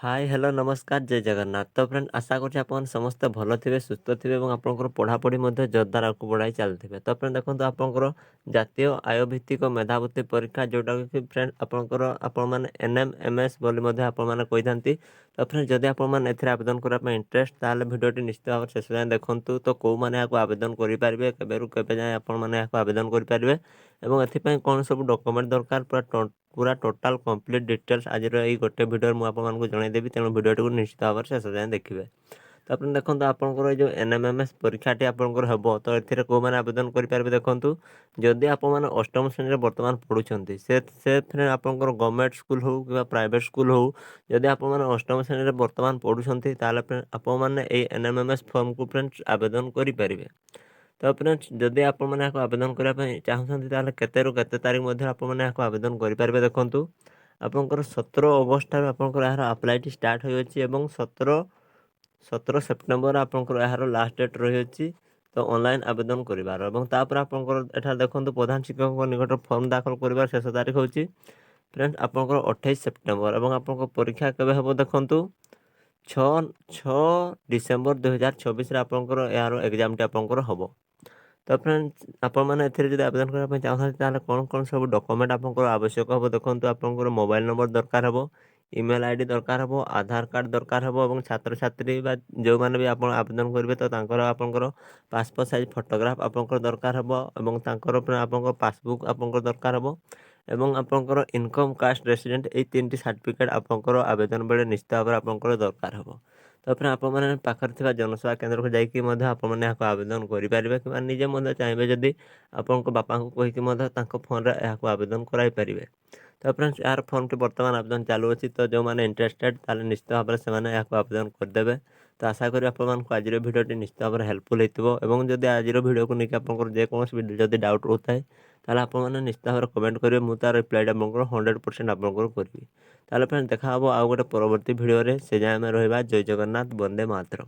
Hi hello नमस्कार जय जगन्नाथ। तो फ्रेंड आशा करछि आपन समस्त भल थिबे सुस्थ थिबे एवं आपनकर पढ़ापढ़ी मध्ये जोरदार आगु बढ़ाई चलथिबे। तो फ्रेंड देखंतु आपनकर जातीय आय भित्तिक मेधावृत्ति परीक्षा जोटा कि फ्रेंड आपनकर आपण माने एनएमएमएस बोली मध्ये आपण माने कहिथांती। तो फ्रेंड जदि आपण माने एथिरे आवेदन करा पे इंटरेस्ट ताले भिडियोटी निश्चित भाव शेष जाय देखंतु। तो को माने याको आवेदन करि पारबे केबेरु केबे जाय आपण माने याको आवेदन करि पारबे एवं एथि पय कोन सब डॉक्यूमेंट दरकार पूरा टोटाल कंप्लीट डिटेल्स आज ये गोटे भिडियो मुझे आपको जनईदेवी तेणु भिडियो को निश्चित भाव शेष जाए देखिए। तो आप देखो आपंकर जो एनएमएमएस परीक्षाटी आपंकर हम तो ये कौ मैंने आवेदन करेंगे देखूँ जदि आप अष्टम श्रेणी बर्तमान पढ़ुं से आपंकर गवर्नमेंट स्कूल हो कि प्राइवेट स्कूल हो जदि आप अष्टम श्रेणी बर्तमान पढ़ुं आपने एनएमएमएस फॉर्म को फ्रेंड्स आवेदन करेंगे। तो फ्रेंड्स जदि आप आवेदन करने चाहते केते केते तारीख मध्य आप आवेदन करेंगे देखूँ आपंकर 17 अगस्ट आपंकर यार अप्लाई स्टार्ट हो 17 सेप्टेम्बर आपंकर यार लास्ट डेट रही। तो ऑनलाइन आवेदन करिवार एवं तापर आपंकर एठा देखंतु प्रधान शिक्षक निकट फॉर्म दाखल करिवार शेष तारीख होची फ्रेंड्स आपंकर 28 सेप्टेम्बर एवं आपंकर परीक्षा केबे हबो देखंतु 6 डिसेम्बर 2024 आपंकर यार एग्जाम टी आपंकर हबो। तो फ्रेंड्स आपण मैंने एथिरे आवेदन करने चाहते कौन कौन सब डॉक्यूमेंट आपंकर आवश्यक हम देखो आपंकर मोबाइल नंबर दरकार हम ईमेल आईडी दरकार हम आधार कार्ड दरकार हम और छात्र छात्री जो मैंने भी आप आवेदन करेंगे तो आपंकर पासपोर्ट साइज फोटोग्राफ आपंकर दरकार हम और आपंकर पासबुक आपंकर दरकार हम एवं आपंकर इनकम कास्ट रेसिडेंट ये 3टी सर्टिफिकेट आपंकर आवेदन बेले निश्चित भाव आपंकर दरकार हम। तो फिर आप पाखे जनसेवा केन्द्र को जाकि आपने आवेदन करेंगे कि निजे चाहिए जदि आपण बापा को कहीकि फोन में आवेदन कराइपारे। तो फ्रेंड्स यार फॉर्म टी बर्तमान आवेदन चालू अच्छी तो जो मैंने इंटरेस्टेड ताले निश्चित भाव से आवेदन करदे। तो आशा करी आपको आज भिडियोटी निश्चित भाव हेल्पफुल होती जदि आज भिडियो को लेकिन आपंकर जेकोसी जदि डाउट रोता है ताले आपने निश्चित भाव कमेंट करेंगे मुझे तार रिप्लाईटा आपंकर 100% आपंकर करी। ताले फ्रेंड्स देखा आउ गोटे परवर्ती भिडियो से जाए आम रहा। जय जगन्नाथ वंदे मातरम।